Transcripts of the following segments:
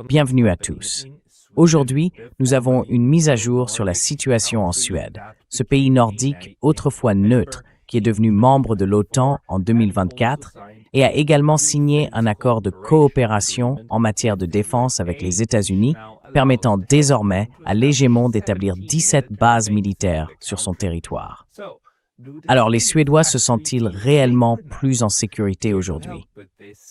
Bienvenue à tous. Aujourd'hui, nous avons une mise à jour sur la situation en Suède, ce pays nordique autrefois neutre qui est devenu membre de l'OTAN en 2024 et a également signé un accord de coopération en matière de défense avec les États-Unis, permettant désormais à l'hégémon d'établir 17 bases militaires sur son territoire. Alors, les Suédois se sentent-ils réellement plus en sécurité aujourd'hui?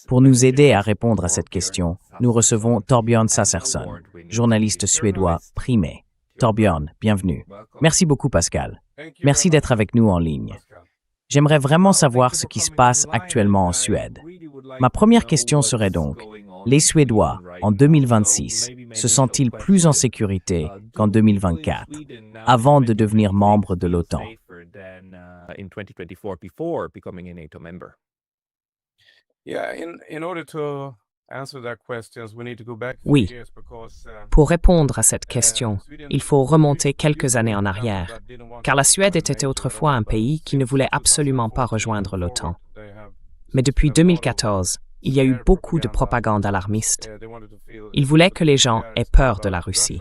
Pour nous aider à répondre à cette question, nous recevons Torbjörn Sassersson, journaliste suédois primé. Torbjörn, bienvenue. Merci beaucoup, Pascal. Merci d'être avec nous en ligne. J'aimerais vraiment savoir ce qui se passe actuellement en Suède. Ma première question serait donc, les Suédois, en 2026, se sentent-ils plus en sécurité qu'en 2024, avant de devenir membres de l'OTAN? Oui. Pour répondre à cette question, il faut remonter quelques années en arrière, car la Suède était autrefois un pays qui ne voulait absolument pas rejoindre l'OTAN. Mais depuis 2014, il y a eu beaucoup de propagande alarmiste. Ils voulaient que les gens aient peur de la Russie.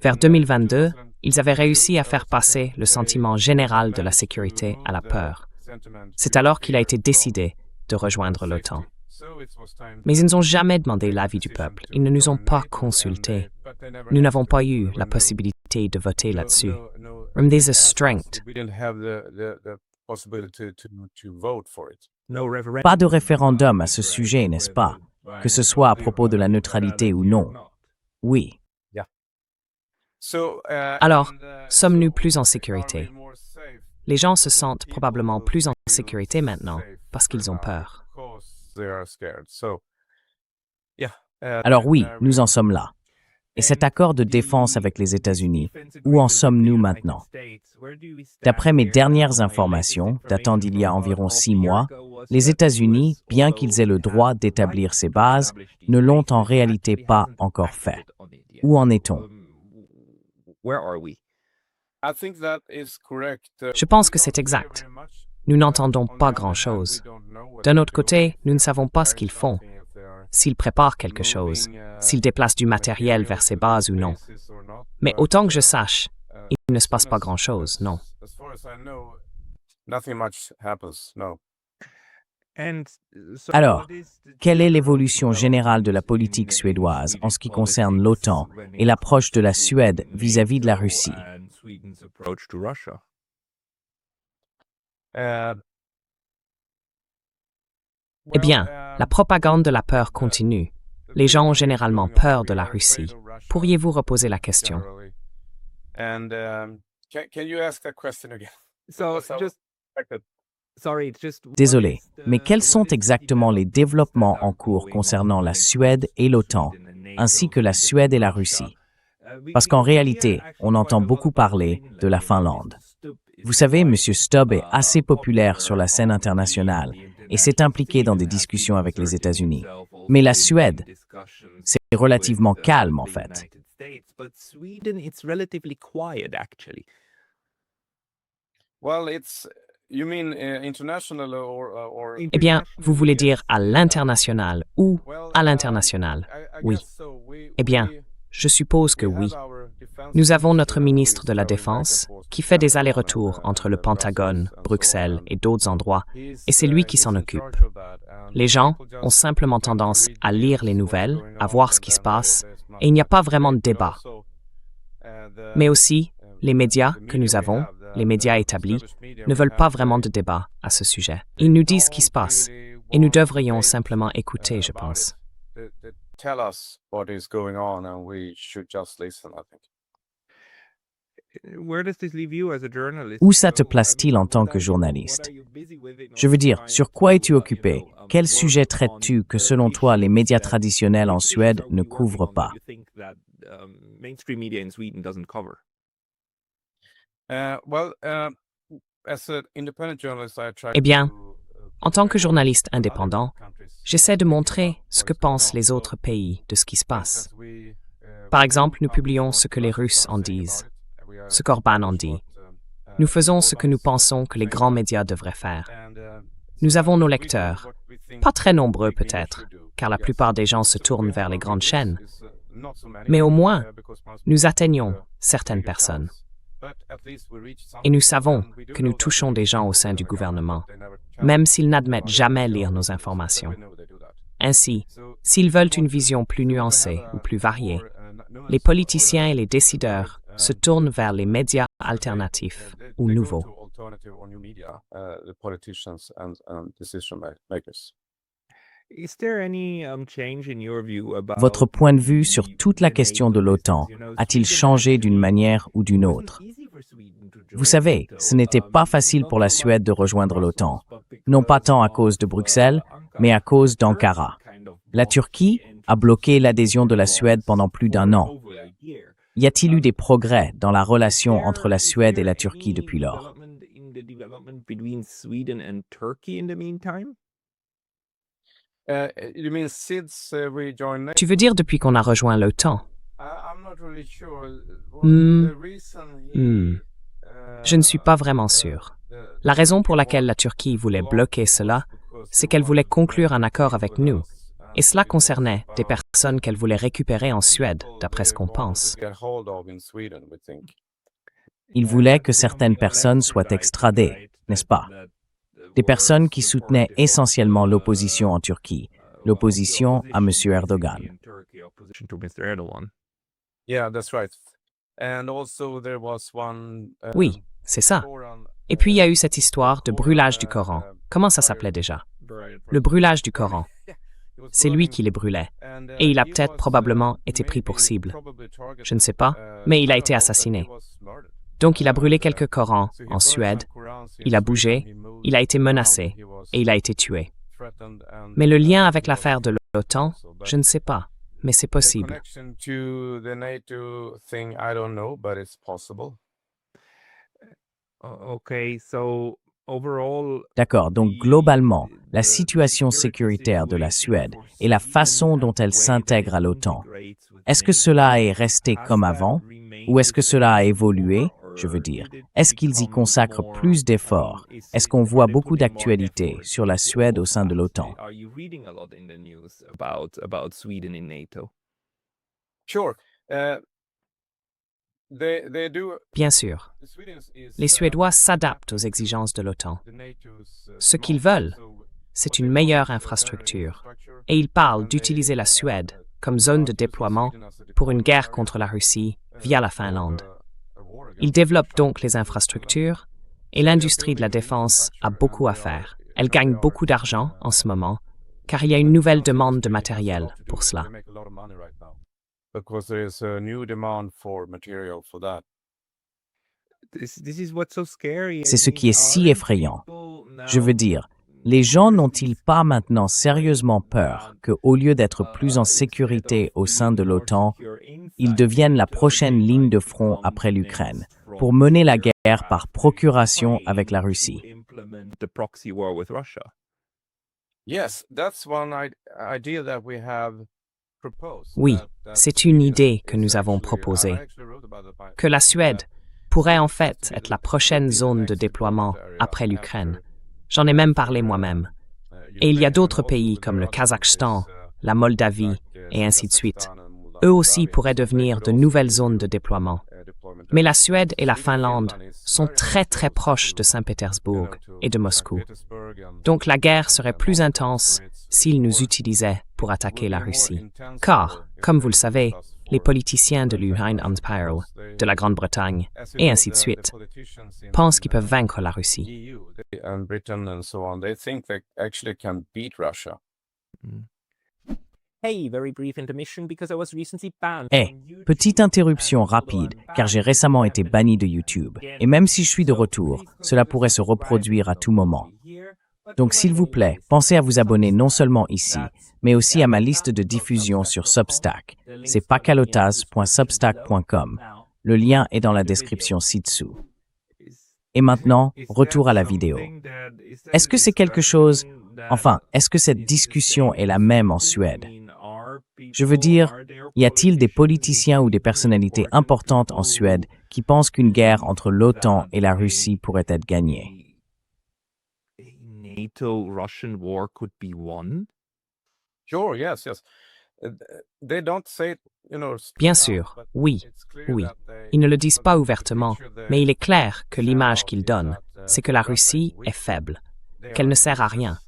Vers 2022, ils avaient réussi à faire passer le sentiment général de la sécurité à la peur. C'est alors qu'il a été décidé de rejoindre l'OTAN. Mais ils n'ont jamais demandé l'avis du peuple. Ils ne nous ont pas consultés. Nous n'avons pas eu la possibilité de voter là-dessus. There's a strength. Pas de référendum à ce sujet, n'est-ce pas? Que ce soit à propos de la neutralité ou non. Oui. Alors, sommes-nous plus en sécurité? Les gens se sentent probablement plus en sécurité maintenant parce qu'ils ont peur. Alors oui, nous en sommes là. Et cet accord de défense avec les États-Unis, où en sommes-nous maintenant? D'après mes dernières informations, datant d'il y a environ 6 mois, les États-Unis, bien qu'ils aient le droit d'établir ces bases, ne l'ont en réalité pas encore fait. Où en est-on? Je pense que c'est exact. Nous n'entendons pas grand-chose. D'un autre côté, nous ne savons pas ce qu'ils font, s'ils préparent quelque chose, s'ils déplacent du matériel vers ces bases ou non. Mais autant que je sache, il ne se passe pas grand-chose, non. Alors, quelle est l'évolution générale de la politique suédoise en ce qui concerne l'OTAN et l'approche de la Suède vis-à-vis de la Russie? Eh bien, la propagande de la peur continue. Les gens ont généralement peur de la Russie. Pourriez-vous reposer la question? Désolé, mais quels sont exactement les développements en cours concernant la Suède et l'OTAN, ainsi que la Suède et la Russie? Parce qu'en réalité, on entend beaucoup parler de la Finlande. Vous savez, M. Stubb est assez populaire sur la scène internationale et s'est impliqué dans des discussions avec les États-Unis. Mais la Suède, c'est relativement calme en fait. Eh bien, vous voulez dire à l'international ou à l'international? Oui. Eh bien, je suppose que oui. Nous avons notre ministre de la Défense qui fait des allers-retours entre le Pentagone, Bruxelles et d'autres endroits, et c'est lui qui s'en occupe. Les gens ont simplement tendance à lire les nouvelles, à voir ce qui se passe, et il n'y a pas vraiment de débat. Mais aussi, les médias que nous avons, les médias établis, ne veulent pas vraiment de débat à ce sujet. Ils nous disent ce qui se passe, et nous devrions simplement écouter, je pense. Où ça te place-t-il en tant que journaliste? Je veux dire, sur quoi es-tu occupé? Quel sujet traites-tu que selon toi les médias traditionnels en Suède ne couvrent pas? Eh bien, en tant que journaliste indépendant, j'essaie de montrer ce que pensent les autres pays de ce qui se passe. Par exemple, nous publions ce que les Russes en disent, ce qu'Orbán en dit. Nous faisons ce que nous pensons que les grands médias devraient faire. Nous avons nos lecteurs. Pas très nombreux peut-être, car la plupart des gens se tournent vers les grandes chaînes. Mais au moins, nous atteignons certaines personnes. Et nous savons que nous touchons des gens au sein du gouvernement, même s'ils n'admettent jamais lire nos informations. Ainsi, s'ils veulent une vision plus nuancée ou plus variée, les politiciens et les décideurs se tournent vers les médias alternatifs ou nouveaux. Votre point de vue sur toute la question de l'OTAN a-t-il changé d'une manière ou d'une autre? Vous savez, ce n'était pas facile pour la Suède de rejoindre l'OTAN, non pas tant à cause de Bruxelles, mais à cause d'Ankara. La Turquie a bloqué l'adhésion de la Suède pendant plus d'1 an. Y a-t-il eu des progrès dans la relation entre la Suède et la Turquie depuis lors? Tu veux dire depuis qu'on a rejoint l'OTAN? Je ne suis pas vraiment sûr. La raison pour laquelle la Turquie voulait bloquer cela, c'est qu'elle voulait conclure un accord avec nous. Et cela concernait des personnes qu'elle voulait récupérer en Suède, d'après ce qu'on pense. Il voulait que certaines personnes soient extradées, n'est-ce pas? Des personnes qui soutenaient essentiellement l'opposition en Turquie, l'opposition à M. Erdogan. Oui, c'est ça. Et puis il y a eu cette histoire de brûlage du Coran. Comment ça s'appelait déjà? Le brûlage du Coran. C'est lui qui les brûlait. Et il a peut-être probablement été pris pour cible. Je ne sais pas, mais il a été assassiné. Donc il a brûlé quelques Corans en Suède, il a bougé, il a été menacé et il a été tué. Mais le lien avec l'affaire de l'OTAN, je ne sais pas, mais c'est possible. D'accord, donc globalement, la situation sécuritaire de la Suède et la façon dont elle s'intègre à l'OTAN, est-ce que cela est resté comme avant ou est-ce que cela a évolué? Je veux dire, est-ce qu'ils y consacrent plus d'efforts? Est-ce qu'on voit beaucoup d'actualités sur la Suède au sein de l'OTAN? Bien sûr, les Suédois s'adaptent aux exigences de l'OTAN. Ce qu'ils veulent, c'est une meilleure infrastructure, et ils parlent d'utiliser la Suède comme zone de déploiement pour une guerre contre la Russie via la Finlande. Ils développent donc les infrastructures, et l'industrie de la défense a beaucoup à faire. Elle gagne beaucoup d'argent en ce moment, car il y a une nouvelle demande de matériel pour cela. C'est ce qui est si effrayant. Je veux dire, les gens n'ont-ils pas maintenant sérieusement peur qu'au lieu d'être plus en sécurité au sein de l'OTAN, ils deviennent la prochaine ligne de front après l'Ukraine, pour mener la guerre par procuration avec la Russie? Oui, c'est une idée que nous avons proposée, que la Suède pourrait en fait être la prochaine zone de déploiement après l'Ukraine. J'en ai même parlé moi-même. Et il y a d'autres pays comme le Kazakhstan, la Moldavie et ainsi de suite. Eux aussi pourraient devenir de nouvelles zones de déploiement. Mais la Suède et la Finlande sont très très proches de Saint-Pétersbourg et de Moscou. Donc la guerre serait plus intense s'ils nous utilisaient pour attaquer la Russie. Car, comme vous le savez, les politiciens de l'Union Empire, de la Grande-Bretagne, et ainsi de suite, pensent qu'ils peuvent vaincre la Russie. Petite interruption rapide, car j'ai récemment été banni de YouTube. Et même si je suis de retour, cela pourrait se reproduire à tout moment. Donc s'il vous plaît, pensez à vous abonner non seulement ici, mais aussi à ma liste de diffusion sur Substack. C'est pakalotas.substack.com. Le lien est dans la description ci-dessous. Et maintenant, retour à la vidéo. Est-ce que c'est quelque chose... Enfin, est-ce que cette discussion est la même en Suède? Je veux dire, y a-t-il des politiciens ou des personnalités importantes en Suède qui pensent qu'une guerre entre l'OTAN et la Russie pourrait être gagnée? NATO-Russian war could be won? Sure, yes. They don't say it, Bien sûr, oui, oui. Ils ne le disent pas ouvertement, mais il est clair que l'image qu'ils donnent, c'est que la Russie est faible, qu'elle ne sert à rien.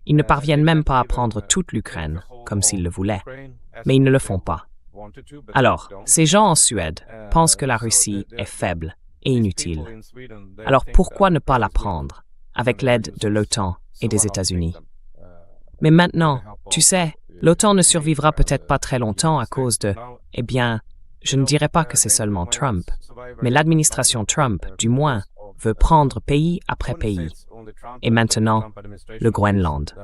Ils ne parviennent même pas à prendre toute l'Ukraine, comme s'ils le voulaient, mais ils ne le font pas. Alors, ces gens en Suède pensent que la Russie est faible et inutile. Alors pourquoi ne pas la prendre, avec l'aide de l'OTAN et des États-Unis? Mais maintenant, tu sais, l'OTAN ne survivra peut-être pas très longtemps à cause de, eh bien, je ne dirais pas que c'est seulement Trump, mais l'administration Trump, du moins, veut prendre pays après pays. Et maintenant, le Groenland.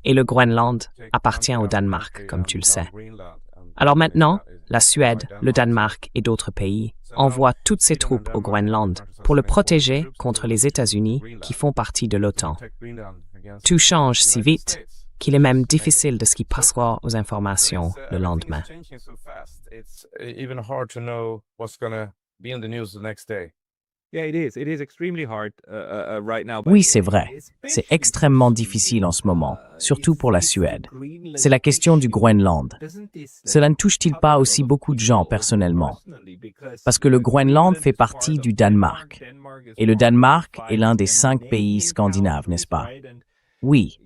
Et le Groenland appartient au Danemark, comme tu le sais. Alors maintenant, la Suède, le Danemark et d'autres pays envoient toutes ces troupes au Groenland pour le protéger contre les États-Unis qui font partie de l'OTAN. Tout change si vite qu'il est même difficile de ce qui passera aux informations le lendemain. Oui, c'est vrai. C'est extrêmement difficile en ce moment, surtout pour la Suède. C'est la question du Groenland. Cela ne touche-t-il pas aussi beaucoup de gens personnellement? Parce que le Groenland fait partie du Danemark. Et le Danemark est l'un des 5 pays scandinaves, n'est-ce pas? Oui,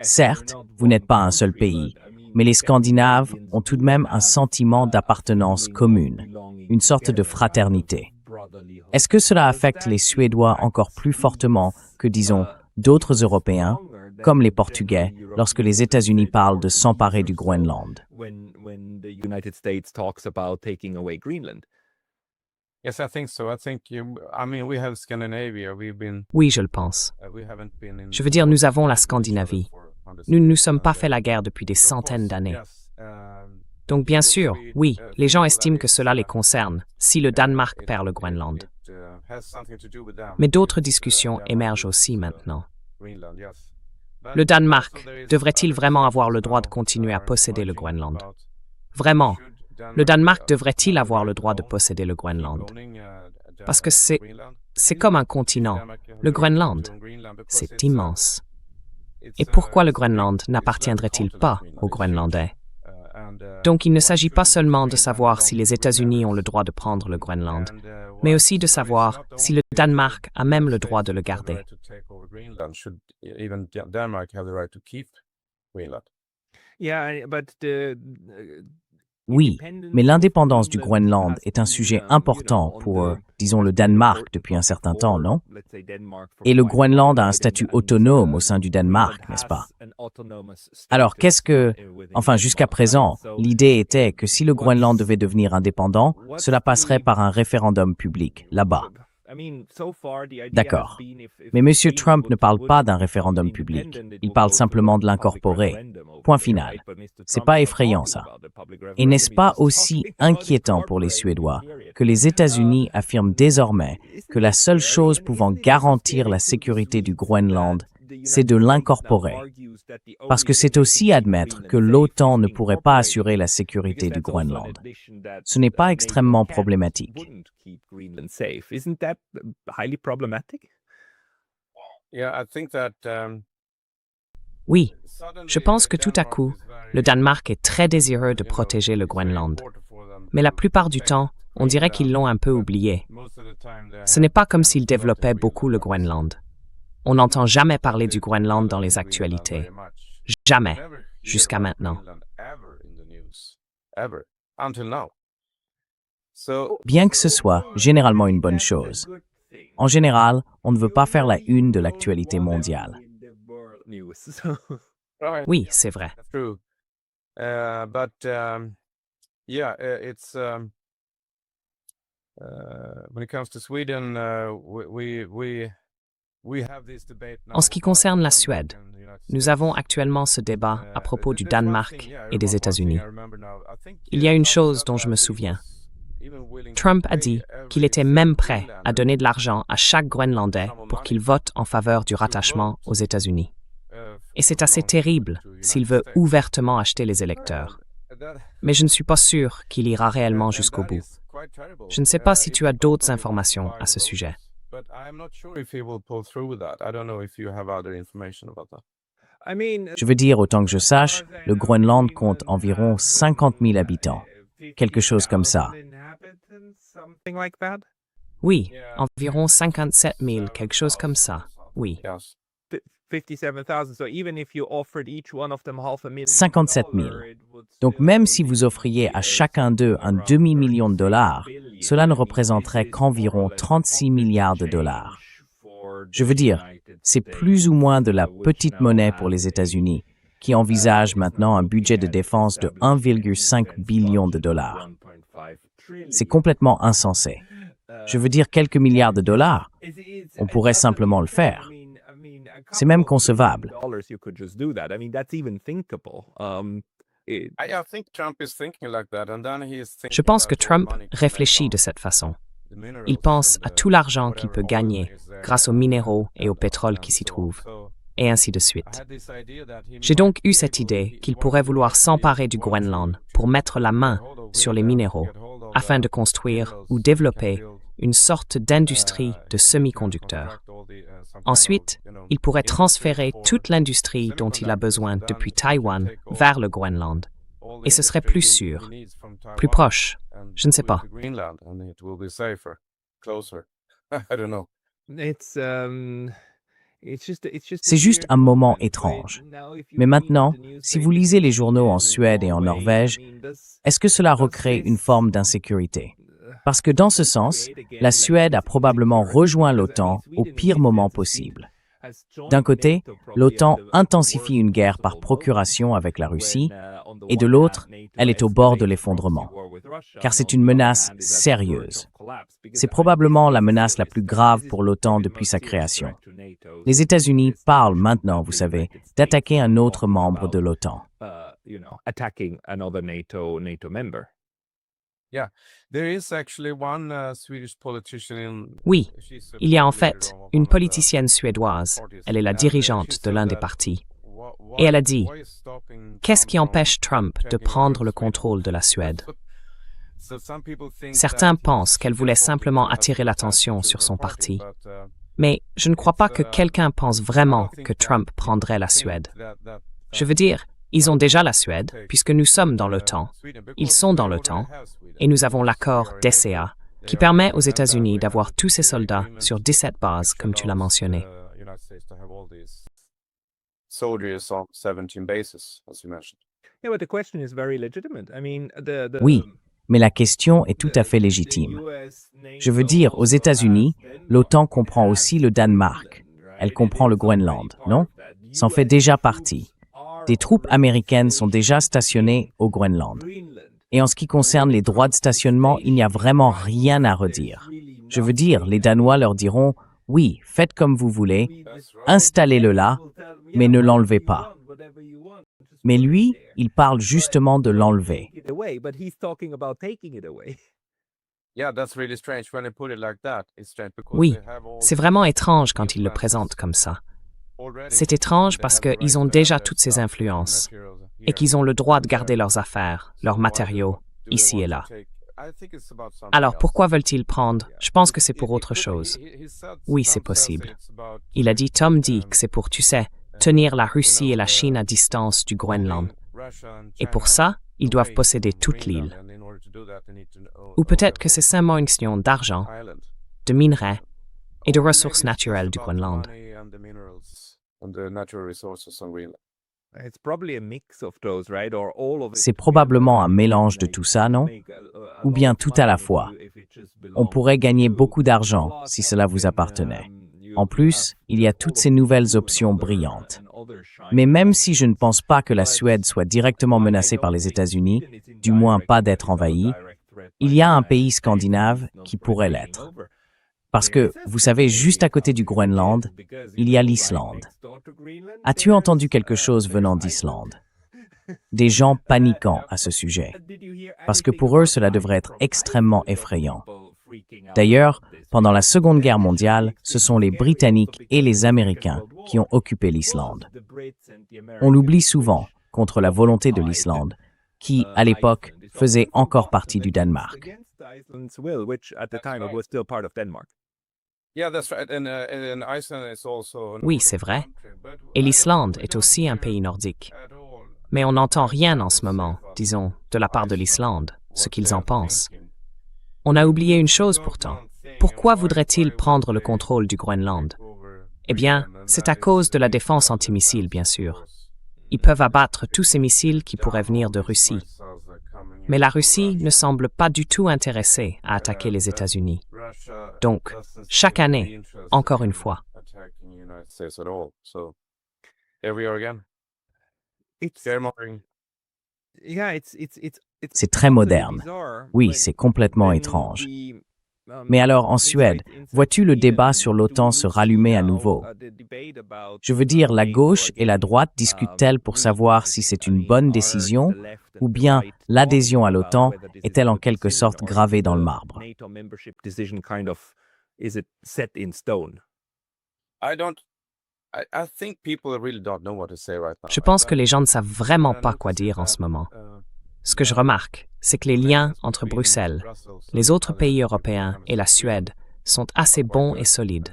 certes, vous n'êtes pas un seul pays, mais les Scandinaves ont tout de même un sentiment d'appartenance commune, une sorte de fraternité. Est-ce que cela affecte les Suédois encore plus fortement que, disons, d'autres Européens, comme les Portugais, lorsque les États-Unis parlent de s'emparer du Groenland? Yes, I think so. We have Scandinavia. Oui, je le pense. Je veux dire, nous avons la Scandinavie. Nous ne nous sommes pas fait la guerre depuis des centaines d'années. Donc bien sûr, oui, les gens estiment que cela les concerne si le Danemark perd le Groenland. Mais d'autres discussions émergent aussi maintenant. Le Danemark devrait-il vraiment avoir le droit de continuer à posséder le Groenland? Vraiment, le Danemark devrait-il avoir le droit de posséder le Groenland? Parce que c'est comme un continent, le Groenland. C'est immense. Et pourquoi le Groenland n'appartiendrait-il pas aux Groenlandais? Donc il ne s'agit pas seulement de savoir si les États-Unis ont le droit de prendre le Groenland, mais aussi de savoir si le Danemark a même le droit de le garder. Oui, mais l'indépendance du Groenland est un sujet important pour, disons, le Danemark depuis un certain temps, non? Et le Groenland a un statut autonome au sein du Danemark, n'est-ce pas? Alors, enfin, jusqu'à présent, l'idée était que si le Groenland devait devenir indépendant, cela passerait par un référendum public, là-bas. D'accord. Mais M. Trump ne parle pas d'un référendum public. Il parle simplement de l'incorporer. Point final. C'est pas effrayant, ça. Et n'est-ce pas aussi inquiétant pour les Suédois que les États-Unis affirment désormais que la seule chose pouvant garantir la sécurité du Groenland, c'est de l'incorporer? Parce que c'est aussi admettre que l'OTAN ne pourrait pas assurer la sécurité du Groenland. Ce n'est pas extrêmement problématique. Oui, je pense que tout à coup, le Danemark est très désireux de protéger le Groenland. Mais la plupart du temps, on dirait qu'ils l'ont un peu oublié. Ce n'est pas comme s'ils développaient beaucoup le Groenland. On n'entend jamais parler du Groenland dans les actualités. Jamais, jusqu'à maintenant. Bien que ce soit généralement une bonne chose. En général, on ne veut pas faire la une de l'actualité mondiale. Oui, c'est vrai. En ce qui concerne la Suède, nous avons actuellement ce débat à propos du Danemark et des États-Unis. Il y a une chose dont je me souviens. Trump a dit qu'il était même prêt à donner de l'argent à chaque Groenlandais pour qu'il vote en faveur du rattachement aux États-Unis. Et c'est assez terrible s'il veut ouvertement acheter les électeurs. Mais je ne suis pas sûr qu'il ira réellement jusqu'au bout. Je ne sais pas si tu as d'autres informations à ce sujet. But I'm not sure if he will pull through with that. I don't know if you have other information about that. Je veux dire, autant que je sache, le Groenland compte environ 50 000 habitants. Quelque chose comme ça. Oui, environ 57 000, quelque chose comme ça. Oui. Yes. 57 000. Donc même si vous offriez à chacun d'eux un demi-million de dollars, cela ne représenterait qu'environ 36 milliards de dollars. Je veux dire, c'est plus ou moins de la petite monnaie pour les États-Unis, qui envisagent maintenant un budget de défense de 1,5 billion de dollars. C'est complètement insensé. Je veux dire quelques milliards de dollars. On pourrait simplement le faire. C'est même concevable. I think Trump is thinking like that, and then he is thinking Je pense que about all the Trump money he réfléchit can de cette façon. the minerals Il pense and à the tout l'argent qu'il whatever peut gagner oil is there grâce aux minéraux et au pétrole qui s'y and so on. trouvent, So et ainsi de I suite. had this idea that he J'ai might donc be eu cette able- idée he qu'il wants pourrait to vouloir actually s'emparer du want to Groenland pour mettre la main get hold of sur les Greenland, minéraux, get hold of afin the de construire minerals ou he can développer build, une sorte d'industrie de he can semi-conducteurs. construct all the, some kind Ensuite, of, il pourrait industry transférer for toute l'industrie dont il a besoin semiconductors, depuis then he can Taïwan take all- vers le Groenland, all the et ce serait industry plus he sûr, needs from plus Taiwan proche. and Je ne sais move it pas. to Greenland, and it will be safer, closer. I don't know. C'est juste un moment étrange. Mais maintenant, si vous lisez les journaux en Suède et en Norvège, est-ce que cela recrée une forme d'insécurité? Parce que dans ce sens, la Suède a probablement rejoint l'OTAN au pire moment possible. D'un côté, l'OTAN intensifie une guerre par procuration avec la Russie, et de l'autre, elle est au bord de l'effondrement, car c'est une menace sérieuse. C'est probablement la menace la plus grave pour l'OTAN depuis sa création. Les États-Unis parlent maintenant, vous savez, d'attaquer un autre membre de l'OTAN. Attacking another NATO member. Yeah, there is actually one Swedish politician in. Oui, she's a il y a en leader fait of une one of the politicienne suédoise. parties, Elle est la and, dirigeante she de said l'un des that partis. why- Et elle a dit, why is stopping qu'est-ce qui Trump from empêche Trump de taking prendre over le Sweden? contrôle de la Suède? So some people think Certains that pensent qu'elle she voulait just wanted simplement to have attirer some l'attention attention sur to son her party, parti. but, Mais je ne crois pas que quelqu'un pense vraiment que Trump prendrait la Suède. Je veux dire, ils ont déjà la Suède, puisque nous sommes dans l'OTAN. Ils sont dans l'OTAN, et nous avons l'accord DCA, qui permet aux États-Unis d'avoir tous ces soldats sur 17 bases, comme tu l'as mentionné. Soldiers on 17 bases, as you mentioned. Yeah, but the question is very legitimate. I mean, Oui, mais la question est tout à fait légitime. Je veux dire, aux États-Unis, l'OTAN comprend aussi le Danemark. Elle comprend le Groenland, non? Ça en fait déjà partie. Des troupes américaines sont déjà stationnées au Groenland. Et en ce qui concerne les droits de stationnement, il n'y a vraiment rien à redire. Je veux dire, les Danois leur diront « Oui, faites comme vous voulez, installez-le là, mais ne l'enlevez pas. » Mais lui, il parle justement de l'enlever. Yeah, that's really strange when they put it like that. It's strange because Oui, they have all c'est these vraiment étrange quand il le influences présente comme ça. already. C'est étrange They parce have the qu'ils ont right to déjà have toutes their ces stuff, influences materials et here qu'ils ont le droit de and there. garder leurs affaires, leurs So why matériaux, do they ici want et to là. take- I think it's about something Alors else. pourquoi veulent-ils prendre? Je pense que c'est It- pour it autre could- chose. he said- Oui, Trump c'est says possible. it's about Il a dit, Tom dit que c'est pour, tu sais, tenir la Russie you et la know, Chine à distance du Groenland. holding Russia and Et pour China ça, ils doivent away posséder from toute Greenland, l'île. and in order to do that, they need to Ou own peut-être the que c'est whole seulement une question d'argent, island. de minerais et de Or maybe ressources it's just naturelles du about the Groenland. money and the minerals and the natural resources on Greenland. It's probably a mix of those, right? Or all of it C'est together. probablement un mélange de tout ça, non? Ou bien tout à la fois. On pourrait gagner beaucoup d'argent si cela vous appartenait. En plus, il y a toutes ces nouvelles options brillantes. Mais même si je ne pense pas que la Suède soit directement menacée par les États-Unis, du moins pas d'être envahie, il y a un pays scandinave qui pourrait l'être. Parce que, vous savez, juste à côté du Groenland, il y a l'Islande. As-tu entendu quelque chose venant d'Islande? Des gens paniquant à ce sujet. Parce que pour eux, cela devrait être extrêmement effrayant. D'ailleurs, pendant la Seconde Guerre mondiale, ce sont les Britanniques et les Américains qui ont occupé l'Islande. On l'oublie souvent, contre la volonté de l'Islande, qui, à l'époque, faisait encore partie du Danemark. Yeah, that's right. And Iceland is also a Oui, Nordic c'est vrai. country, but Et I l'Islande we est don't aussi un hear pays nordique. at all Mais on n'entend Iceland rien en will ce say moment, about disons, de la part de Iceland, l'Islande, ce what qu'ils they en are pensent. thinking. On a oublié une I chose forgot pourtant. one thing, Pourquoi why voudraient-ils would prendre le they contrôle du Groenland? take over Eh bien, Greenland? And c'est à that cause is de la the défense self-defense, antimissile, bien of sûr. course. Ils peuvent abattre tous ces missiles qui Down pourraient venir all de these Russie. missiles are coming Mais in la from Russie ne Russia. semble pas du tout intéressée à attaquer les But États-Unis. Russia Donc, doesn't chaque seem to be année, interested encore une in fois. attacking the United States at all. So here we are again. It's Scaremongering. yeah, it's C'est très utterly moderne. bizarre, Oui, but c'est complètement when étrange. the, Mais alors, en Suède, vois-tu le débat Sweden, sur do l'OTAN we se see rallumer à now, nouveau? the debate about, Je veux dire, la NATO gauche et la again, droite discutent-elles pour savoir si c'est une bonne décision ou bien l'adhésion à l'OTAN est-elle en quelque sorte gravée dans le marbre? NATO membership decision kind of, is it set in stone? I think people really don't know what to say right now. Je pense que les gens ne savent vraiment pas quoi dire en ce moment. Ce que je remarque, c'est que les liens entre Bruxelles, les autres pays européens et la Suède sont assez bons et solides.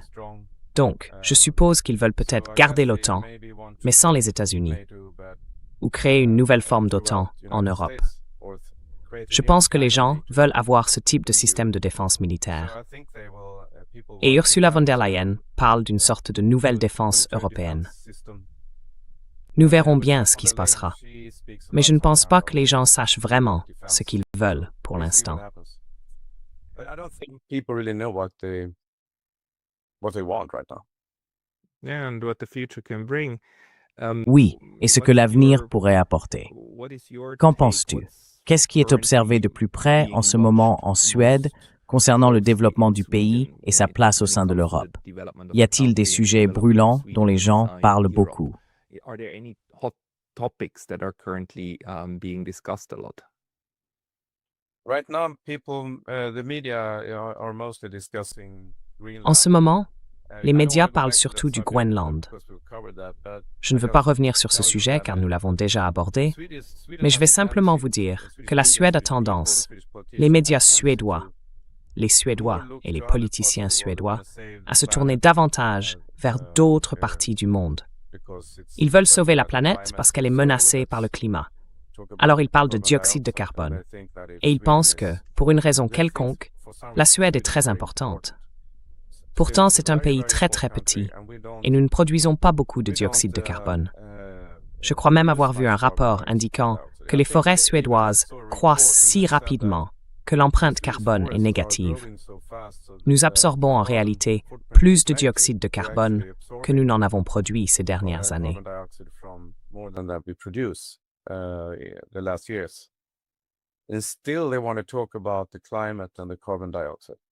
Donc, je suppose qu'ils veulent peut-être garder l'OTAN, mais sans les États-Unis, ou créer une nouvelle forme d'OTAN en Europe. Je pense que les gens veulent avoir ce type de système de défense militaire. Et Ursula von der Leyen parle d'une sorte de nouvelle défense européenne. Nous verrons bien ce qui se passera. Mais je ne pense pas que les gens sachent vraiment ce qu'ils veulent pour l'instant. I don't think people really know what they want right now. Yeah, and what the future can bring. Oui, et ce que l'avenir pourrait apporter. Qu'en penses-tu? Qu'est-ce qui est observé de plus près en ce moment en Suède concernant le développement du pays et sa place au sein de l'Europe? Y a-t-il des sujets brûlants dont les gens parlent beaucoup? Are there any hot topics that are currently being discussed a lot? Right now, the media are mostly discussing Greenland. En ce moment, les I don't médias wanna go parlent back to surtout that du subject, Groenland. because we've covered that, but Je ne veux pas revenir sur ce sujet car nous l'avons déjà abordé, mais je vais simplement vous dire que la Suède a tendance, les médias suédois, les Suédois et les politiciens suédois, à se tourner davantage vers d'autres parties du monde. Ils veulent sauver la planète parce qu'elle est menacée par le climat. Alors ils parlent de dioxyde de carbone. Et ils pensent que, pour une raison quelconque, la Suède est très importante. Pourtant, c'est un pays très très petit et nous ne produisons pas beaucoup de dioxyde de carbone. Je crois même avoir vu un rapport indiquant que les forêts suédoises croissent si rapidement que l'empreinte carbone est négative. Nous absorbons en réalité plus de dioxyde de carbone que nous n'en avons produit ces dernières années.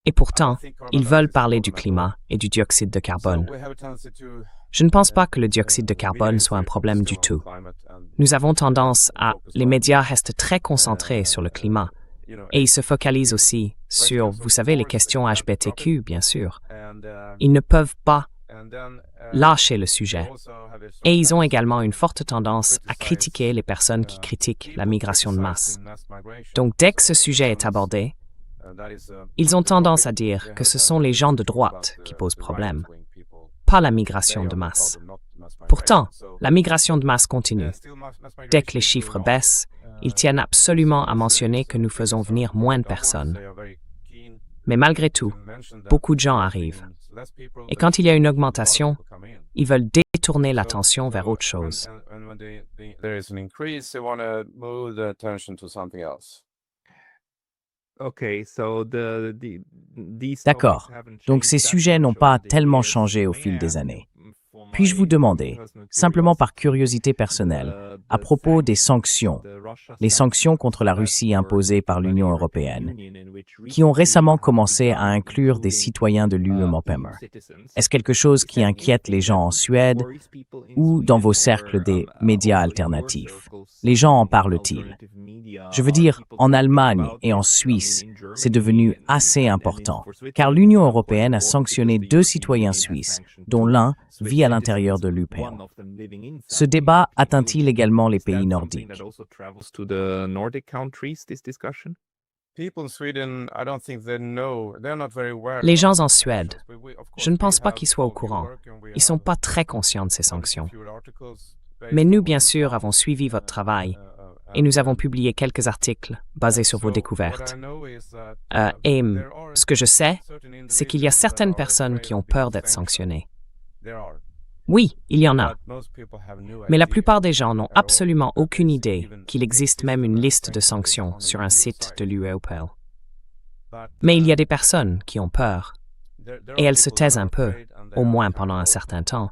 Et pourtant, ils veulent parler du climat et du dioxyde de carbone. Je ne pense pas que le dioxyde de carbone soit un problème du tout. Nous avons tendance à... Les médias restent très concentrés sur le climat et ils se focalisent aussi sur, vous savez, les questions LGBTQ, bien sûr. Ils ne peuvent pas lâcher le sujet. Et ils ont également une forte tendance à critiquer les personnes qui critiquent la migration de masse. Donc, dès que ce sujet est abordé, ils ont tendance à dire que ce sont les gens de droite qui posent problème, pas la migration de masse. Pourtant, la migration de masse continue. Dès que les chiffres baissent, ils tiennent absolument à mentionner que nous faisons venir moins de personnes. Mais malgré tout, beaucoup de gens arrivent. Et quand il y a une augmentation, ils veulent détourner l'attention vers autre chose. D'accord. Donc ces sujets n'ont pas tellement changé au fil des années. Puis-je vous demander, simplement par curiosité personnelle, à propos des sanctions, les sanctions contre la Russie imposées par l'Union européenne, qui ont récemment commencé à inclure des citoyens de l'UE-MOPEMER. Est-ce quelque chose qui inquiète les gens en Suède ou dans vos cercles des médias alternatifs? Les gens en parlent-ils? Je veux dire, en Allemagne et en Suisse, c'est devenu assez important, car l'Union européenne a sanctionné 2 citoyens suisses, dont l'un vit à l'intérieur de l'UPEN. Ce débat atteint-il également les pays nordiques? Les gens en Suède, je ne pense pas qu'ils soient au courant. Ils ne sont pas très conscients de ces sanctions. Mais nous, bien sûr, avons suivi votre travail et nous avons publié quelques articles basés sur vos découvertes. Et ce que je sais, c'est qu'il y a certaines personnes qui ont peur d'être sanctionnées. Oui, il y en a. Mais la plupart des gens n'ont absolument aucune idée qu'il existe même une liste de sanctions sur un site de l'UE-OPEL. Mais il y a des personnes qui ont peur, et elles se taisent un peu, au moins pendant un certain temps,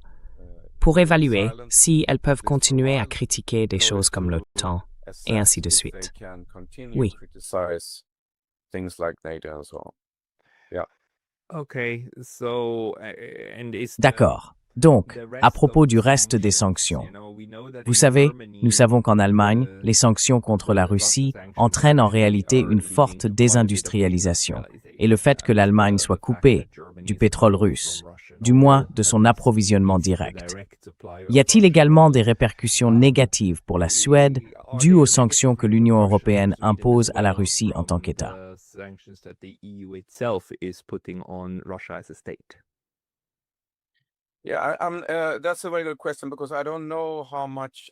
pour évaluer si elles peuvent continuer à critiquer des choses comme l'OTAN, et ainsi de suite. Oui. D'accord. Donc, à propos du reste des sanctions, vous savez, nous savons qu'en Allemagne, les sanctions contre la Russie entraînent en réalité une forte désindustrialisation et le fait que l'Allemagne soit coupée du pétrole russe, du moins de son approvisionnement direct. Y a-t-il également des répercussions négatives pour la Suède dues aux sanctions que l'Union européenne impose à la Russie en tant qu'État?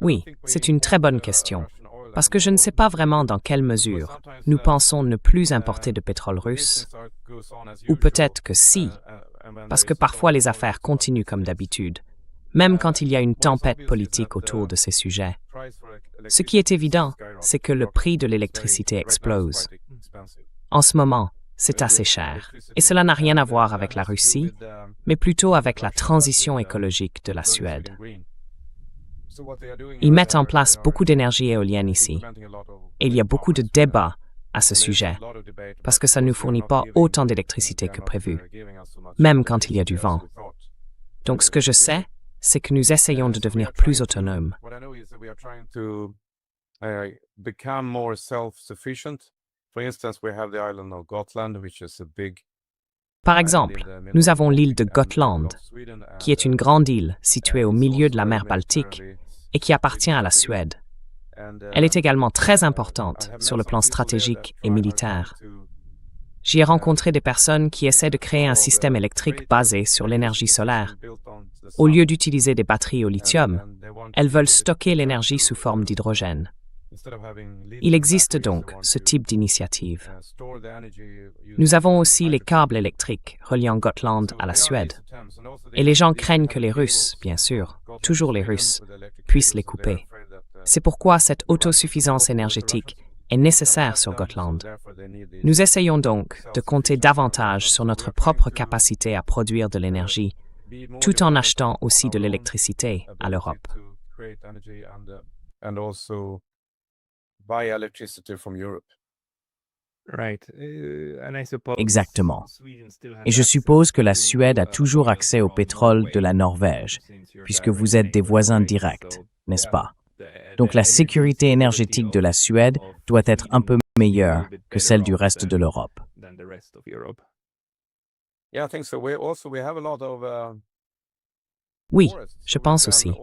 Oui, c'est une très bonne question, parce que je ne sais pas vraiment dans quelle mesure nous pensons ne plus importer de pétrole russe, ou peut-être que si, parce que parfois les affaires continuent comme d'habitude, même quand il y a une tempête politique autour de ces sujets. Ce qui est évident, c'est que le prix de l'électricité explose. En ce moment, c'est assez cher, et cela n'a rien à voir avec la Russie, mais plutôt avec la transition écologique de la Suède. Ils mettent en place beaucoup d'énergie éolienne ici, et il y a beaucoup de débats à ce sujet, parce que ça ne nous fournit pas autant d'électricité que prévu, même quand il y a du vent. Donc ce que je sais, c'est que nous essayons de devenir plus autonomes. Par exemple, nous avons l'île de Gotland, qui est une grande île située au milieu de la mer Baltique et qui appartient à la Suède. Elle est également très importante sur le plan stratégique et militaire. J'y ai rencontré des personnes qui essaient de créer un système électrique basé sur l'énergie solaire. Au lieu d'utiliser des batteries au lithium, elles veulent stocker l'énergie sous forme d'hydrogène. Il existe donc ce type d'initiative. Nous avons aussi les câbles électriques reliant Gotland à la Suède. Et les gens craignent que les Russes, bien sûr, toujours les Russes, puissent les couper. C'est pourquoi cette autosuffisance énergétique est nécessaire sur Gotland. Nous essayons donc de compter davantage sur notre propre capacité à produire de l'énergie, tout en achetant aussi de l'électricité à l'Europe. Exactement. Et je suppose que la Suède a toujours accès au pétrole de la Norvège, puisque vous êtes des voisins directs, n'est-ce pas? Donc la sécurité énergétique de la Suède doit être un peu meilleure que celle du reste de l'Europe. Oui, je pense aussi.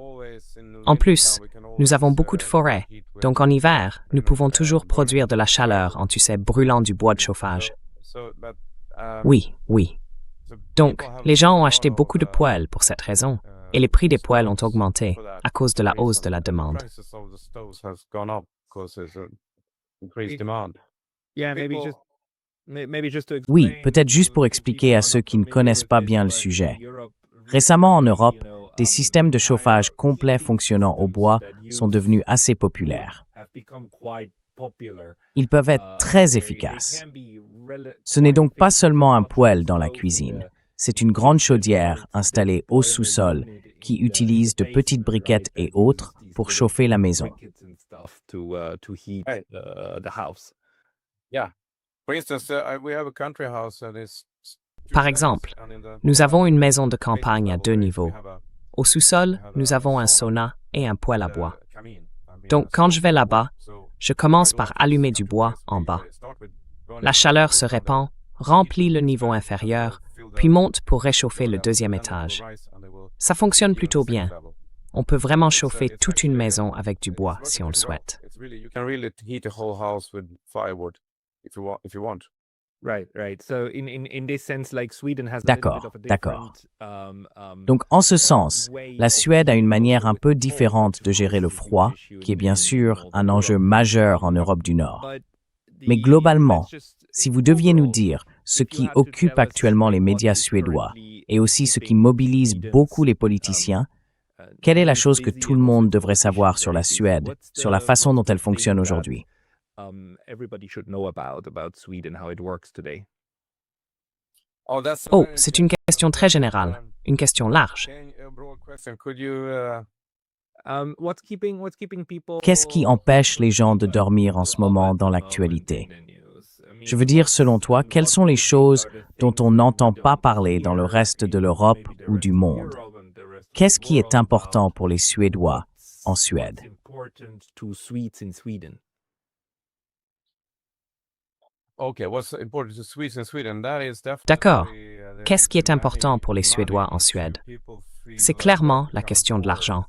En plus, nous avons beaucoup de forêts, donc en hiver, nous pouvons toujours produire de la chaleur en, brûlant du bois de chauffage. Oui, oui. Donc, les gens ont acheté beaucoup de poêles pour cette raison, et les prix des poêles ont augmenté à cause de la hausse de la demande. Oui, peut-être juste pour expliquer à ceux qui ne connaissent pas bien le sujet. Récemment en Europe, des systèmes de chauffage complets fonctionnant au bois sont devenus assez populaires. Ils peuvent être très efficaces. Ce n'est donc pas seulement un poêle dans la cuisine, c'est une grande chaudière installée au sous-sol qui utilise de petites briquettes et autres pour chauffer la maison. Par exemple, nous avons une maison de campagne à 2 niveaux. Au sous-sol, nous avons un sauna et un poêle à bois. Donc, quand je vais là-bas, je commence par allumer du bois en bas. La chaleur se répand, remplit le niveau inférieur, puis monte pour réchauffer le 2e étage. Ça fonctionne plutôt bien. On peut vraiment chauffer toute une maison avec du bois si on le souhaite. if you want. Right, right. So in this sense, like Sweden has a little D'accord, bit of a d'accord. different, Donc, en ce sens, la Suède a une manière un peu différente de gérer le froid, qui est bien sûr un enjeu majeur en Europe du Nord. Mais globalement, si vous deviez nous dire ce qui occupe actuellement les médias suédois et aussi ce qui mobilise beaucoup les politiciens, quelle est la chose que tout le monde devrait savoir sur la Suède, sur la façon dont elle fonctionne aujourd'hui? everybody should know about Sweden, how it works today. Oh, that's a Oh, very c'est une question très générale, une question large. a broad question. Could you What's keeping people? Qu'est-ce qui empêche les gens de dormir en ce moment dans l'actualité? Je veux dire, selon toi, quelles sont les choses dont on n'entend pas parler dans le reste de l'Europe ou du monde? Qu'est-ce qui est important pour les Suédois en Suède? Important to Swedes in Sweden. Okay, what's important to Swedes in Sweden? That is definitely. D'accord. Qu'est-ce qui est important pour les Suédois en Suède? C'est clairement la question de l'argent.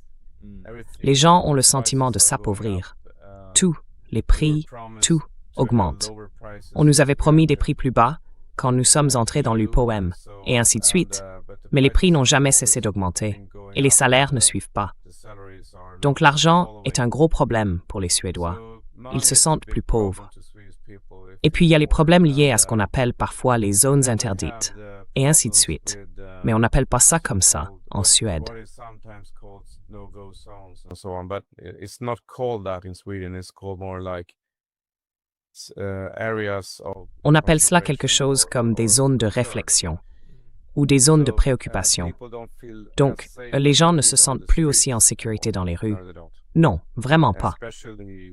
Les gens ont le sentiment de s'appauvrir. Tout, les prix, tout augmente. On nous avait promis des prix plus bas quand nous sommes entrés dans l'UPOM, et ainsi de suite. Mais les prix n'ont jamais cessé d'augmenter, et les salaires ne suivent pas. Donc l'argent est un gros problème pour les Suédois. Ils se sentent plus pauvres. Et puis il y a les problèmes liés à ce qu'on appelle parfois les zones interdites, et ainsi de suite. Mais on n'appelle pas ça comme ça en Suède. On appelle cela quelque chose comme des zones de réflexion ou des zones de préoccupation. Donc, les gens ne se sentent plus aussi en sécurité dans les rues. Non, vraiment pas.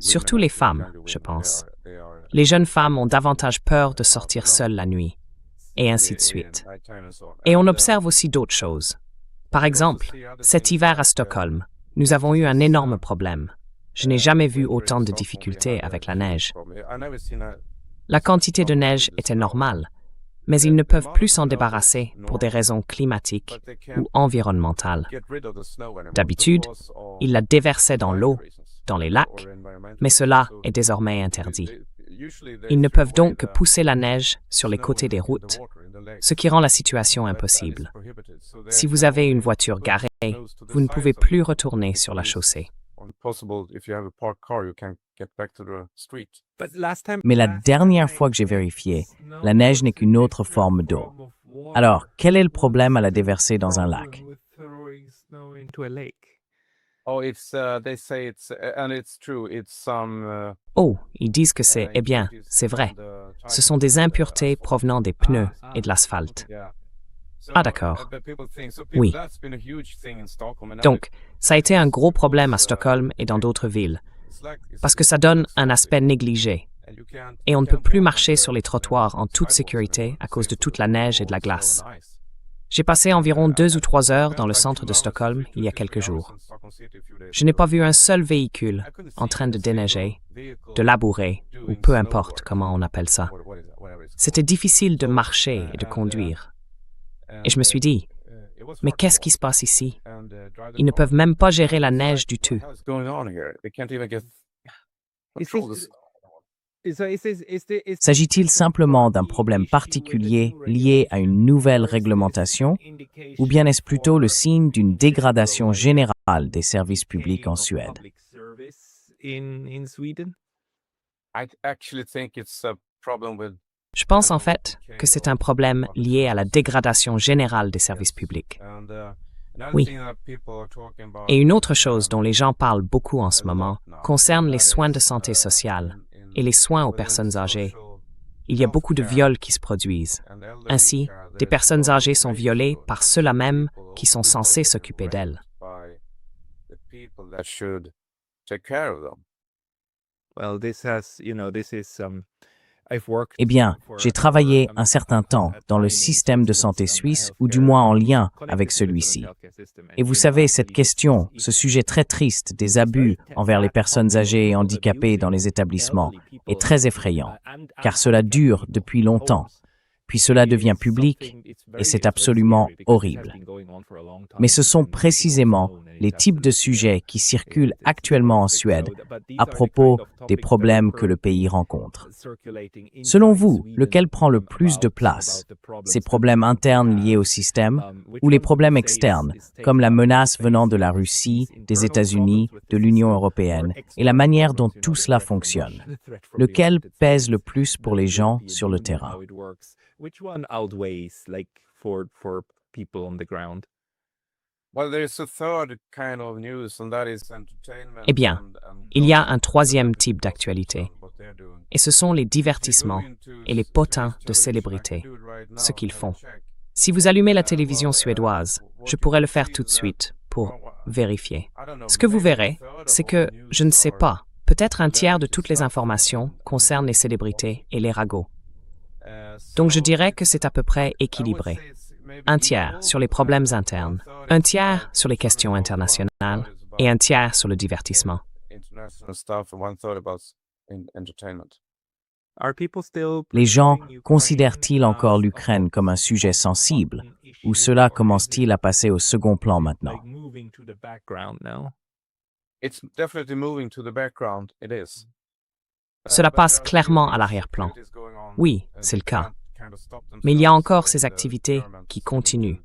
Surtout les femmes, je pense. Les jeunes femmes ont davantage peur de sortir seules la nuit, et ainsi de suite. Et on observe aussi d'autres choses. Par exemple, cet hiver à Stockholm, nous avons eu un énorme problème. Je n'ai jamais vu autant de difficultés avec la neige. La quantité de neige était normale, mais ils ne peuvent plus s'en débarrasser pour des raisons climatiques ou environnementales. D'habitude, ils la déversaient dans l'eau, dans les lacs, mais cela est désormais interdit. Ils ne peuvent donc que pousser la neige sur les côtés des routes, ce qui rend la situation impossible. Si vous avez une voiture garée, vous ne pouvez plus retourner sur la chaussée. Mais la dernière fois que j'ai vérifié, la neige n'est qu'une autre forme d'eau. Alors, quel est le problème à la déverser dans un lac? Oh, ils disent que c'est, eh bien, c'est vrai. Ce sont des impuretés provenant des pneus et de l'asphalte. Ah d'accord. Oui. Donc, ça a été un gros problème à Stockholm et dans d'autres villes, parce que ça donne un aspect négligé. Et on ne peut plus marcher sur les trottoirs en toute sécurité à cause de toute la neige et de la glace. J'ai passé environ 2 ou 3 heures dans le centre de Stockholm il y a quelques jours. Je n'ai pas vu un seul véhicule en train de déneiger, de labourer, ou peu importe comment on appelle ça. C'était difficile de marcher et de conduire. Et je me suis dit, mais qu'est-ce qui se passe ici? Ils ne peuvent même pas gérer la neige du tout. S'agit-il simplement d'un problème particulier lié à une nouvelle réglementation, ou bien est-ce plutôt le signe d'une dégradation générale des services publics en Suède? Je pense en fait que c'est un problème lié à la dégradation générale des services publics. Oui. Et une autre chose dont les gens parlent beaucoup en ce moment concerne les soins de santé sociale et les soins aux personnes âgées. Il y a beaucoup de viols qui se produisent. Ainsi, des personnes âgées sont violées par ceux-là même qui sont censés s'occuper d'elles. Eh bien, j'ai travaillé un certain temps dans le système de santé suisse, ou du moins en lien avec celui-ci. Et vous savez, cette question, ce sujet très triste des abus envers les personnes âgées et handicapées dans les établissements, est très effrayant, car cela dure depuis longtemps. Puis cela devient public, et c'est absolument horrible. Mais ce sont précisément les types de sujets qui circulent actuellement en Suède à propos des problèmes que le pays rencontre. Selon vous, lequel prend le plus de place? Ces problèmes internes liés au système ou les problèmes externes, comme la menace venant de la Russie, des États-Unis, de l'Union européenne, et la manière dont tout cela fonctionne? Lequel pèse le plus pour les gens sur le terrain? Eh bien, il y a un troisième type d'actualité, et ce sont les divertissements et les potins de célébrités, ce qu'ils font. Si vous allumez la télévision suédoise, je pourrais le faire tout de suite pour vérifier. Ce que vous verrez, c'est que, je ne sais pas, peut-être un tiers de toutes les informations concernent les célébrités et les ragots. Donc je dirais que c'est à peu près équilibré. Un tiers sur les problèmes internes, un tiers sur les questions internationales et un tiers sur le divertissement. Les gens considèrent-ils encore l'Ukraine comme un sujet sensible ou cela commence-t-il à passer au second plan maintenant? Cela passe clairement à l'arrière-plan. Oui, c'est le cas. Mais il y a encore ces activités qui continuent.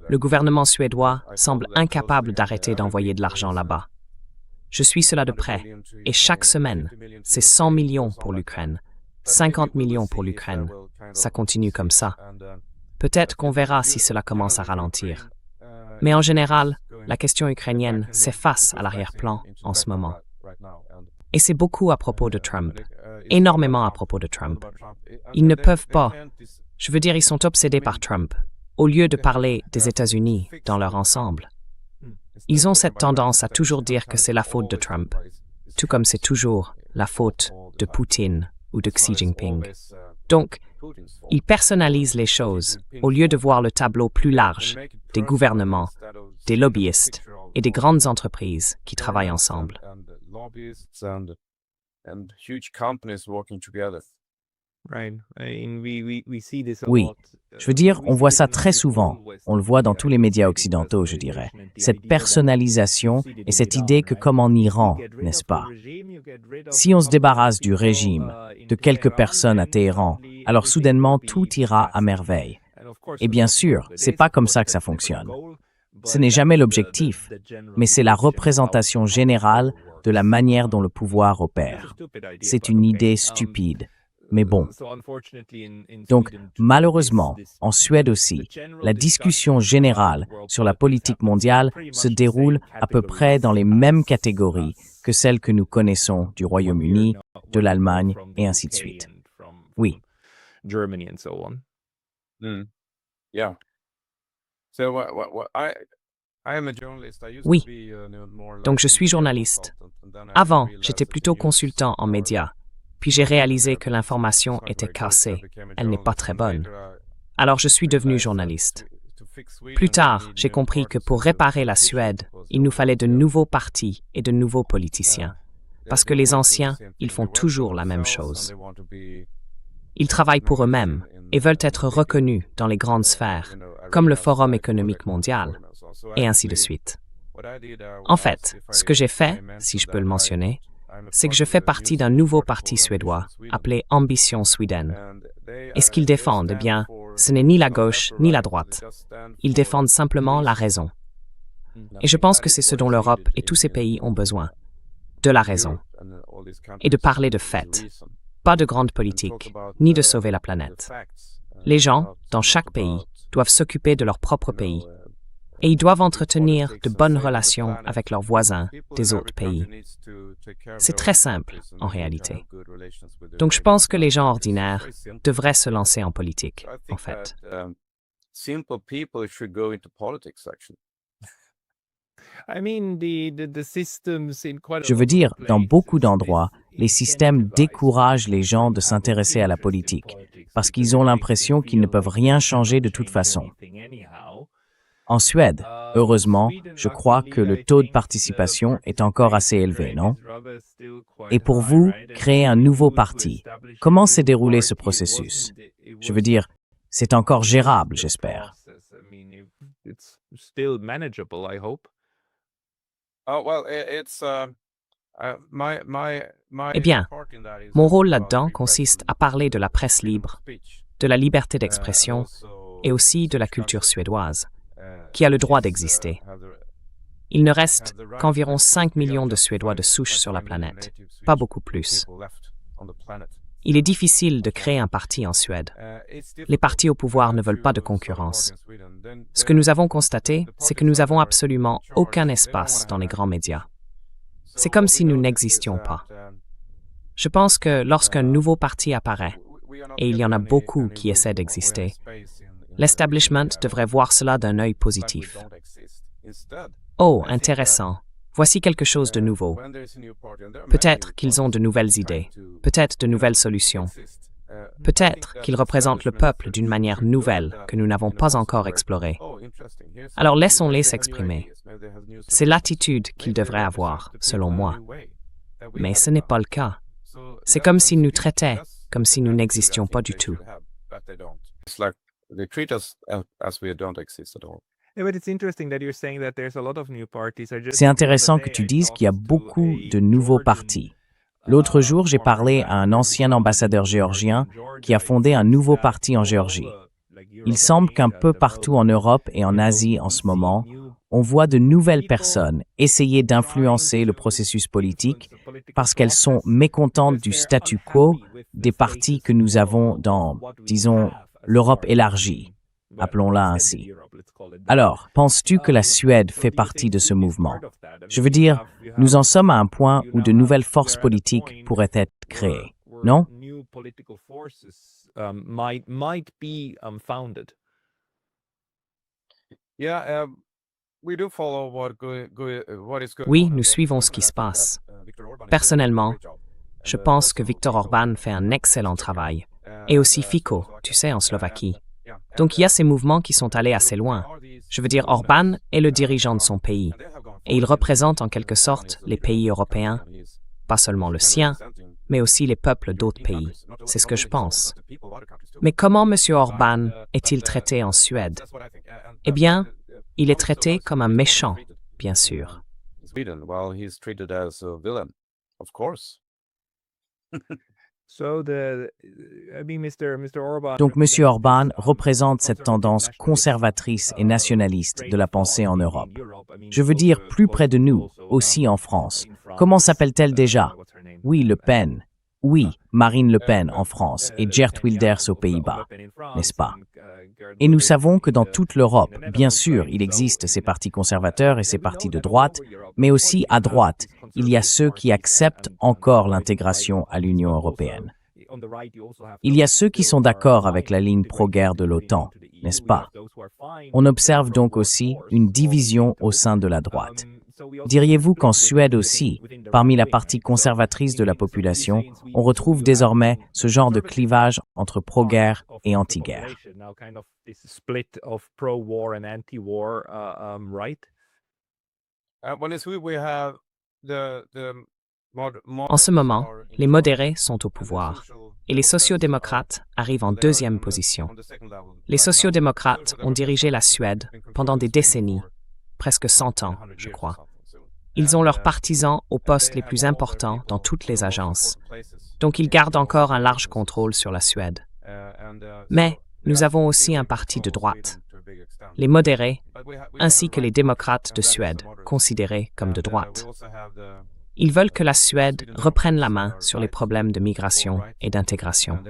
Le gouvernement suédois semble incapable d'arrêter d'envoyer de l'argent là-bas. Je suis cela de près, et chaque semaine, c'est 100 millions pour l'Ukraine, 50 millions pour l'Ukraine. Ça continue comme ça. Peut-être qu'on verra si cela commence à ralentir. Mais en général, la question ukrainienne s'efface à l'arrière-plan en ce moment. Et c'est beaucoup à propos de Trump, énormément à propos de Trump. Ils ne peuvent pas, je veux dire, ils sont obsédés par Trump, au lieu de parler des États-Unis dans leur ensemble. Ils ont cette tendance à toujours dire que c'est la faute de Trump, tout comme c'est toujours la faute de Poutine ou de Xi Jinping. Donc, ils personnalisent les choses au lieu de voir le tableau plus large des gouvernements, des lobbyistes et des grandes entreprises qui travaillent ensemble. Oui, je veux dire, on voit ça très souvent. On le voit dans tous les médias occidentaux, je dirais. Cette personnalisation et cette idée que comme en Iran, n'est-ce pas? Si on se débarrasse du régime, de quelques personnes à Téhéran, alors soudainement tout ira à merveille. Et bien sûr, c'est pas comme ça que ça fonctionne. Ce n'est jamais l'objectif, mais c'est la représentation générale de la manière dont le pouvoir opère. C'est une idée stupide. Mais bon. Donc, malheureusement, en Suède aussi, la discussion générale sur la politique mondiale se déroule à peu près dans les mêmes catégories que celles que nous connaissons du Royaume-Uni, de l'Allemagne et ainsi de suite. Oui. Oui. Donc je suis journaliste. Avant, j'étais plutôt consultant en médias. Puis j'ai réalisé que l'information était cassée. Elle n'est pas très bonne. Alors je suis devenu journaliste. Plus tard, j'ai compris que pour réparer la Suède, il nous fallait de nouveaux partis et de nouveaux politiciens. Parce que les anciens, ils font toujours la même chose. Ils travaillent pour eux-mêmes et veulent être reconnus dans les grandes sphères, comme le Forum économique mondial, et ainsi de suite. En fait, ce que j'ai fait, si je peux le mentionner, c'est que je fais partie d'un nouveau parti suédois appelé Ambition Sweden. Et ce qu'ils défendent, eh bien, ce n'est ni la gauche ni la droite. Ils défendent simplement la raison. Et je pense que c'est ce dont l'Europe et tous ces pays ont besoin. De la raison. Et de parler de faits. Pas de grande politique, ni de sauver la planète. Les gens, dans chaque pays, doivent s'occuper de leur propre pays. Et ils doivent entretenir de bonnes relations avec leurs voisins des autres pays. C'est très simple, en réalité. Donc je pense que les gens ordinaires devraient se lancer en politique, en fait. Je veux dire, dans beaucoup d'endroits, les systèmes découragent les gens de s'intéresser à la politique, parce qu'ils ont l'impression qu'ils ne peuvent rien changer de toute façon. En Suède, heureusement, je crois que le taux de participation est encore assez élevé, non? Et pour vous, créer un nouveau parti, comment s'est déroulé ce processus? Je veux dire, c'est encore gérable, j'espère. Eh bien, mon rôle là-dedans consiste à parler de la presse libre, de la liberté d'expression et aussi de la culture suédoise, qui a le droit d'exister. Il ne reste qu'environ 5 millions de Suédois de souche sur la planète, pas beaucoup plus. Il est difficile de créer un parti en Suède. Les partis au pouvoir ne veulent pas de concurrence. Ce que nous avons constaté, c'est que nous n'avons absolument aucun espace dans les grands médias. C'est comme si nous n'existions pas. Je pense que lorsqu'un nouveau parti apparaît, et il y en a beaucoup qui essaient d'exister, l'establishment devrait voir cela d'un œil positif. Oh, intéressant. Voici quelque chose de nouveau. Peut-être qu'ils ont de nouvelles idées, peut-être de nouvelles solutions. Peut-être qu'ils représentent le peuple d'une manière nouvelle que nous n'avons pas encore explorée. Alors laissons-les s'exprimer. C'est l'attitude qu'ils devraient avoir, selon moi. Mais ce n'est pas le cas. C'est comme s'ils nous traitaient, comme si nous n'existions pas du tout. C'est intéressant que tu dises qu'il y a beaucoup de nouveaux partis. L'autre jour, j'ai parlé à un ancien ambassadeur géorgien qui a fondé un nouveau parti en Géorgie. Il semble qu'un peu partout en Europe et en Asie en ce moment, on voit de nouvelles personnes essayer d'influencer le processus politique parce qu'elles sont mécontentes du statu quo des partis que nous avons dans, disons, l'Europe élargie, appelons-la ainsi. Alors, penses-tu que la Suède fait partie de ce mouvement? Je veux dire, nous en sommes à un point où de nouvelles forces politiques pourraient être créées, non? Oui, nous suivons ce qui se passe. Personnellement, je pense que Viktor Orbán fait un excellent travail. Et aussi Fico, tu sais, en Slovaquie. Donc il y a ces mouvements qui sont allés assez loin. Je veux dire, Orbán est le dirigeant de son pays. Et il représente en quelque sorte les pays européens, pas seulement le sien, mais aussi les peuples d'autres pays. C'est ce que je pense. Mais comment M. Orbán est-il traité en Suède? Eh bien, il est traité comme un méchant, bien sûr. Donc M. Orbán représente cette tendance conservatrice et nationaliste de la pensée en Europe. Je veux dire plus près de nous, aussi en France. Comment s'appelle-t-elle déjà? Oui, Le Pen. Oui, Marine Le Pen en France et Geert Wilders aux Pays-Bas, n'est-ce pas? Et nous savons que dans toute l'Europe, bien sûr, il existe ces partis conservateurs et ces partis de droite, mais aussi à droite, il y a ceux qui acceptent encore l'intégration à l'Union européenne. Il y a ceux qui sont d'accord avec la ligne pro-guerre de l'OTAN, n'est-ce pas? On observe donc aussi une division au sein de la droite. Diriez-vous qu'en Suède aussi, parmi la partie conservatrice de la population, on retrouve désormais ce genre de clivage entre pro-guerre et anti-guerre? En ce moment, les modérés sont au pouvoir et les sociodémocrates arrivent en deuxième position. Les sociodémocrates ont dirigé la Suède pendant des décennies, presque 100 ans, je crois. Ils ont leurs partisans aux postes les plus importants dans toutes les agences. Donc ils gardent encore un large contrôle sur la Suède. Mais nous avons aussi un parti de droite, les modérés, ainsi que les démocrates de Suède, considérés comme de droite. Ils veulent que la Suède reprenne la main sur les problèmes de migration et d'intégration.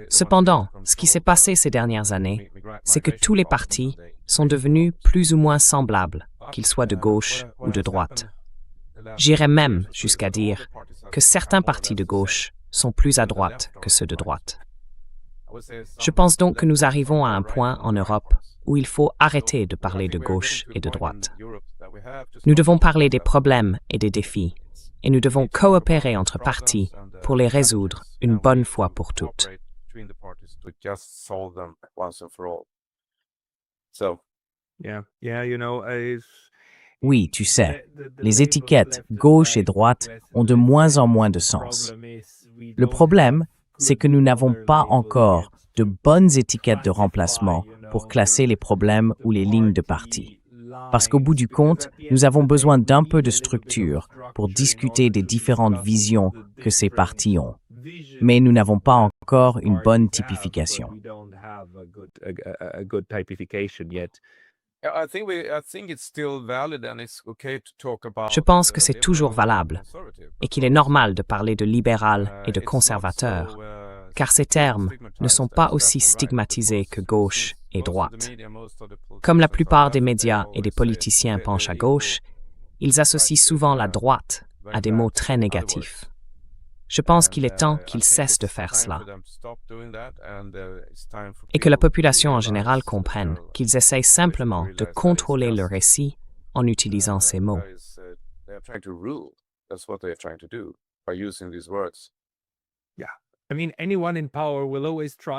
Cependant, ce qui s'est passé ces dernières années, c'est que tous les partis sont devenus plus ou moins semblables, qu'ils soient de gauche ou de droite. J'irais même jusqu'à dire que certains partis de gauche sont plus à droite que ceux de droite. Je pense donc que nous arrivons à un point en Europe où il faut arrêter de parler de gauche et de droite. Nous devons parler des problèmes et des défis, et nous devons coopérer entre partis pour les résoudre une bonne fois pour toutes. Oui, tu sais, les étiquettes gauche et droite ont de moins en moins de sens. Le problème, c'est que nous n'avons pas encore de bonnes étiquettes de remplacement pour classer les problèmes ou les lignes de parti. parce qu'au bout du compte, nous avons besoin d'un peu de structure pour discuter des différentes visions que ces partis ont. Mais nous n'avons pas encore une bonne typification. Je pense que c'est toujours valable et qu'il est normal de parler de libéral et de conservateur, car ces termes ne sont pas aussi stigmatisés que gauche et droite. Comme la plupart des médias et des politiciens penchent à gauche, ils associent souvent la droite à des mots très négatifs. Je pense qu'il est temps qu'ils cessent de faire cela et que la population en général comprenne qu'ils essayent simplement de contrôler le récit en utilisant ces mots.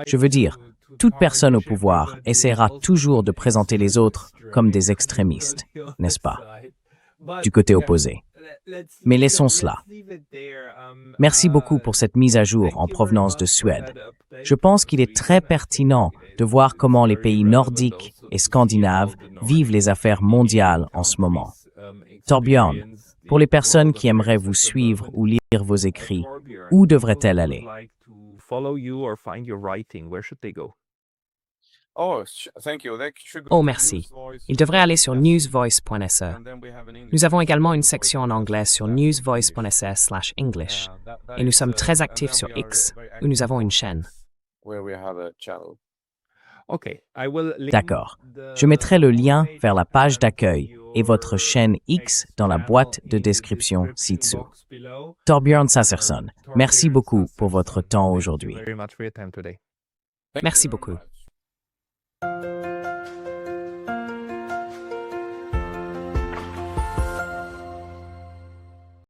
Je veux dire, toute personne au pouvoir essaiera toujours de présenter les autres comme des extrémistes, n'est-ce pas? Du côté opposé. Mais laissons cela. Merci beaucoup pour cette mise à jour en provenance de Suède. Je pense qu'il est très pertinent de voir comment les pays nordiques et scandinaves vivent les affaires mondiales en ce moment. Torbjörn, pour les personnes qui aimeraient vous suivre ou lire vos écrits, où devraient-elles aller? Oh, merci. Ils devraient aller sur newsvoice.se. Nous avons également une section en anglais sur newsvoice.se/English. Et nous sommes très actifs sur X, où nous avons une chaîne. D'accord. Je mettrai le lien vers la page d'accueil et votre chaîne X dans la boîte de description ci-dessous. Torbjörn Sassersson, merci beaucoup pour votre temps aujourd'hui. Merci beaucoup.